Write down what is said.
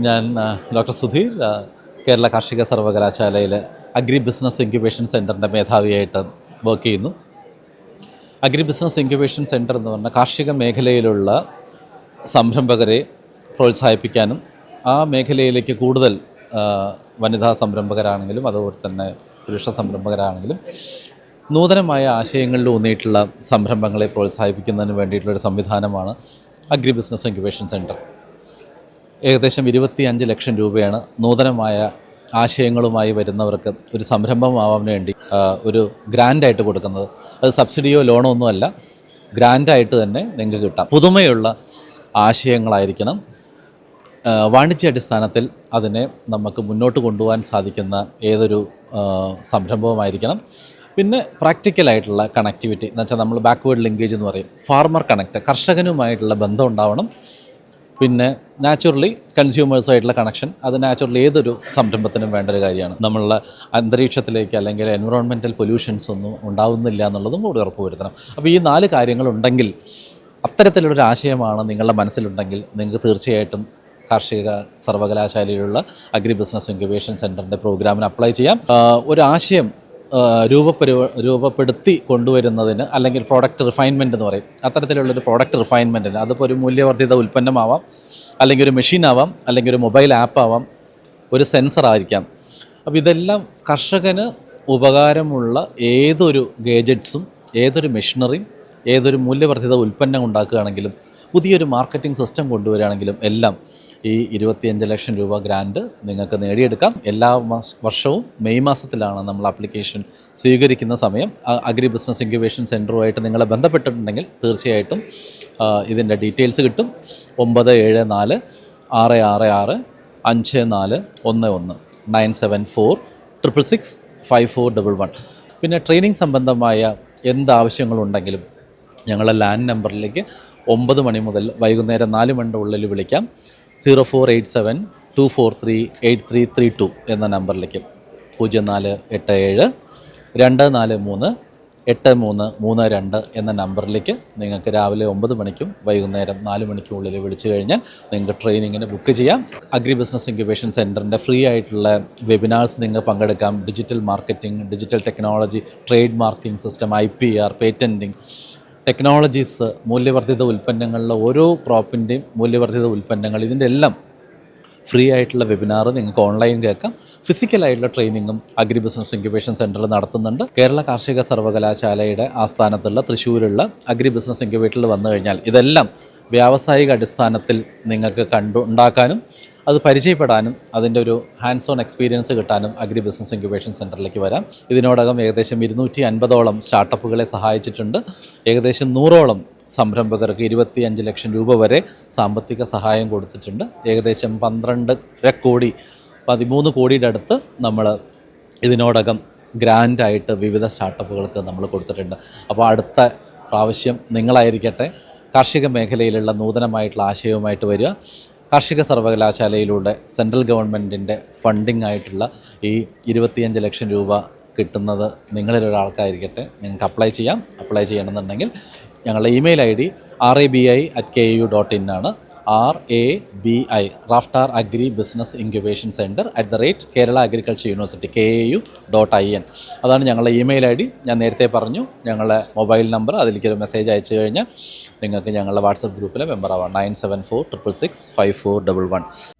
ഞാൻ ഡോക്ടർ സുധീർ, കേരള കാർഷിക സർവകലാശാലയിലെ അഗ്രി ബിസിനസ് ഇൻക്യുബേഷൻ സെൻറ്ററിൻ്റെ മേധാവിയായിട്ട് വർക്ക് ചെയ്യുന്നു. അഗ്രി ബിസിനസ് ഇൻക്യുബേഷൻ സെൻറ്റർ എന്ന് പറഞ്ഞാൽ കാർഷിക മേഖലയിലുള്ള സംരംഭകരെ പ്രോത്സാഹിപ്പിക്കാനും ആ മേഖലയിലേക്ക് കൂടുതൽ വനിതാ സംരംഭകരാണെങ്കിലും അതുപോലെ തന്നെ പുരുഷ സംരംഭകരാണെങ്കിലും നൂതനമായ ആശയങ്ങളിൽ ഊന്നിയിട്ടുള്ള സംരംഭങ്ങളെ പ്രോത്സാഹിപ്പിക്കുന്നതിന് വേണ്ടിയിട്ടുള്ളൊരു സംവിധാനമാണ് അഗ്രി ബിസിനസ് ഇൻക്യുബേഷൻ സെൻറ്റർ. ഏകദേശം 25 ലക്ഷം രൂപയാണ് നൂതനമായ ആശയങ്ങളുമായി വരുന്നവർക്ക് ഒരു സംരംഭമാവാൻ വേണ്ടി ഒരു ഗ്രാൻഡായിട്ട് കൊടുക്കുന്നത്. അത് സബ്സിഡിയോ ലോണോ ഒന്നുമല്ല, ഗ്രാൻഡായിട്ട് തന്നെ നിങ്ങൾക്ക് കിട്ടാം. പുതുമയുള്ള ആശയങ്ങളായിരിക്കണം, വാണിജ്യാടിസ്ഥാനത്തിൽ അതിനെ നമുക്ക് മുന്നോട്ട് കൊണ്ടുപോകാൻ സാധിക്കുന്ന ഏതൊരു സംരംഭവുമായിരിക്കണം. പിന്നെ പ്രാക്ടിക്കലായിട്ടുള്ള കണക്ടിവിറ്റി എന്ന് വെച്ചാൽ നമ്മൾ ബാക്ക്വേർഡ് ലിങ്കേജ് എന്ന് പറയും, ഫാർമർ കണക്റ്റ്, കർഷകനുമായിട്ടുള്ള ബന്ധം ഉണ്ടാവണം. പിന്നെ നാച്ചുറലി കൺസ്യൂമേഴ്സുമായിട്ടുള്ള കണക്ഷൻ, അത് നാച്ചുറലി ഏതൊരു സംരംഭത്തിനും വേണ്ട ഒരു കാര്യമാണ്. നമ്മളുടെ അന്തരീക്ഷത്തിലേക്ക് അല്ലെങ്കിൽ എൻവറോൺമെൻറ്റൽ പൊല്യൂഷൻസ് ഒന്നും ഉണ്ടാവുന്നില്ല എന്നുള്ളതും കൂടി ഉറപ്പുവരുത്തണം. അപ്പോൾ ഈ 4 കാര്യങ്ങളുണ്ടെങ്കിൽ, അത്തരത്തിലുള്ളൊരു ആശയമാണ് നിങ്ങളുടെ മനസ്സിലുണ്ടെങ്കിൽ നിങ്ങൾക്ക് തീർച്ചയായിട്ടും കാർഷിക സർവകലാശാലയിലുള്ള അഗ്രി ബിസിനസ് ഇൻക്യുബേഷൻ സെൻറ്ററിൻ്റെ പ്രോഗ്രാമിന് അപ്ലൈ ചെയ്യാം. ഒരു ആശയം രൂപപ്പെടുത്തി കൊണ്ടുവരുന്നതിന്, അല്ലെങ്കിൽ പ്രോഡക്റ്റ് റിഫൈൻമെൻറ്റ് എന്ന് പറയും, അത്തരത്തിലുള്ളൊരു പ്രോഡക്റ്റ് റിഫൈൻമെൻറ്റിന്, അതിപ്പോൾ ഒരു മൂല്യവർദ്ധിത ഉൽപ്പന്നമാവാം, അല്ലെങ്കിൽ ഒരു മെഷീനാവാം, അല്ലെങ്കിൽ ഒരു മൊബൈൽ ആപ്പാവാം, ഒരു സെൻസറായിരിക്കാം. അപ്പോൾ ഇതെല്ലാം കർഷകന് ഉപകാരമുള്ള ഏതൊരു ഗേജറ്റ്സും, ഏതൊരു മെഷീനറിയും, ഏതൊരു മൂല്യവർദ്ധിത ഉൽപ്പന്നം ഉണ്ടാക്കുകയാണെങ്കിലും, പുതിയൊരു മാർക്കറ്റിംഗ് സിസ്റ്റം കൊണ്ടുവരികയാണെങ്കിലും എല്ലാം ഈ 25 ലക്ഷം രൂപ ഗ്രാൻഡ് നിങ്ങൾക്ക് നേടിയെടുക്കാം. എല്ലാ വർഷവും മെയ് മാസത്തിലാണ് നമ്മൾ ആപ്ലിക്കേഷൻ സ്വീകരിക്കുന്ന സമയം. അഗ്രി ബിസിനസ് ഇൻക്യുബേഷൻ സെൻറ്ററുമായിട്ട് നിങ്ങളെ ബന്ധപ്പെട്ടിട്ടുണ്ടെങ്കിൽ തീർച്ചയായിട്ടും ഇതിൻ്റെ ഡീറ്റെയിൽസ് കിട്ടും. 974 666 5411 974 666 5411. പിന്നെ ട്രെയിനിങ് സംബന്ധമായ എന്താവശ്യങ്ങളുണ്ടെങ്കിലും ഞങ്ങളെ ലാൻഡ് നമ്പറിലേക്ക് 9 മണി മുതൽ വൈകുന്നേരം 4 മണിയുടെ ഉള്ളിൽ വിളിക്കാം. 0487 243 8332 എന്ന നമ്പറിലേക്ക്, 0487 243 8332 എന്ന നമ്പറിലേക്ക് നിങ്ങൾക്ക് രാവിലെ 9 മണിക്കും വൈകുന്നേരം 4 മണിക്കും ഉള്ളിൽ വിളിച്ചു കഴിഞ്ഞാൽ നിങ്ങൾക്ക് ട്രെയിനിങ്ങിന് ബുക്ക് ചെയ്യാം. അഗ്രി ബിസിനസ് ഇൻക്യുബേഷൻ സെൻറ്ററിൻ്റെ ഫ്രീ ആയിട്ടുള്ള വെബിനാർസ് നിങ്ങൾക്ക് പങ്കെടുക്കാം. Digital marketing, digital technology, trade marking system, IPR, patenting technologies, മൂല്യവർദ്ധിത ഉൽപ്പന്നങ്ങളിലെ ഓരോ ക്രോപ്പിൻ്റെയും മൂല്യവർദ്ധിത ഉൽപ്പന്നങ്ങൾ, ഇതിൻ്റെ എല്ലാം ഫ്രീ ആയിട്ടുള്ള വെബിനാർ നിങ്ങൾക്ക് ഓൺലൈൻ കേൾക്കാം. ഫിസിക്കലായിട്ടുള്ള ട്രെയിനിങ്ങും അഗ്രി ബിസിനസ് ഇൻക്യുബേഷൻ സെൻറ്ററിൽ നടത്തുന്നുണ്ട്. കേരള കാർഷിക സർവകലാശാലയുടെ ആസ്ഥാനത്തുള്ള തൃശ്ശൂരുള്ള അഗ്രി ബിസിനസ് ഇൻക്യുബേറ്ററിൽ വന്നു കഴിഞ്ഞാൽ ഇതെല്ലാം വ്യാവസായിക അടിസ്ഥാനത്തിൽ നിങ്ങൾക്ക് ഉണ്ടാക്കാനും അത് പരിചയപ്പെടാനും അതിൻ്റെ ഒരു ഹാൻഡ്സ് ഓൺ എക്സ്പീരിയൻസ് കിട്ടാനും അഗ്രി ബിസിനസ് ഇൻക്യുബേഷൻ സെൻറ്ററിലേക്ക് വരാം. ഇതിനോടകം ഏകദേശം 250ഓളം സ്റ്റാർട്ടപ്പുകളെ സഹായിച്ചിട്ടുണ്ട്. ഏകദേശം 100ഓളം സംരംഭകർക്ക് 25 ലക്ഷം രൂപ വരെ സാമ്പത്തിക സഹായം കൊടുത്തിട്ടുണ്ട്. ഏകദേശം 12 കോടി 13 കോടിയുടെ അടുത്ത് നമ്മൾ ഇതിനോടകം ഗ്രാൻഡായിട്ട് വിവിധ സ്റ്റാർട്ടപ്പുകൾക്ക് നമ്മൾ കൊടുത്തിട്ടുണ്ട്. അപ്പോൾ അടുത്ത പ്രാവശ്യം നിങ്ങളായിരിക്കട്ടെ കാർഷിക മേഖലയിലുള്ള നൂതനമായിട്ടുള്ള ആശയവുമായിട്ട് വരിക. കാർഷിക സർവകലാശാലയിലൂടെ സെൻട്രൽ ഗവൺമെൻറ്റിൻ്റെ ഫണ്ടിങ് ആയിട്ടുള്ള ഈ 25 ലക്ഷം രൂപ കിട്ടുന്നത് നിങ്ങളിലൊരാൾക്കായിരിക്കട്ടെ. നിങ്ങൾക്ക് അപ്ലൈ ചെയ്യാം. അപ്ലൈ ചെയ്യണമെന്നുണ്ടെങ്കിൽ ഞങ്ങളുടെ ഇമെയിൽ ID rabi@kau.in ആണ്. RABI, Raftaar agri business incubation centre @Kerala Agriculture University KAU.in. അതാണ് ഞങ്ങളുടെ ഇമെയിൽ ID. ഞാൻ നേരത്തെ പറഞ്ഞു ഞങ്ങളുടെ മൊബൈൽ നമ്പർ, അതിലേക്കൊരു മെസ്സേജ് അയച്ചു കഴിഞ്ഞാൽ നിങ്ങൾക്ക് ഞങ്ങളുടെ വാട്സപ്പ് ഗ്രൂപ്പിലെ മെമ്പർ ആവാം. 974 666 5411.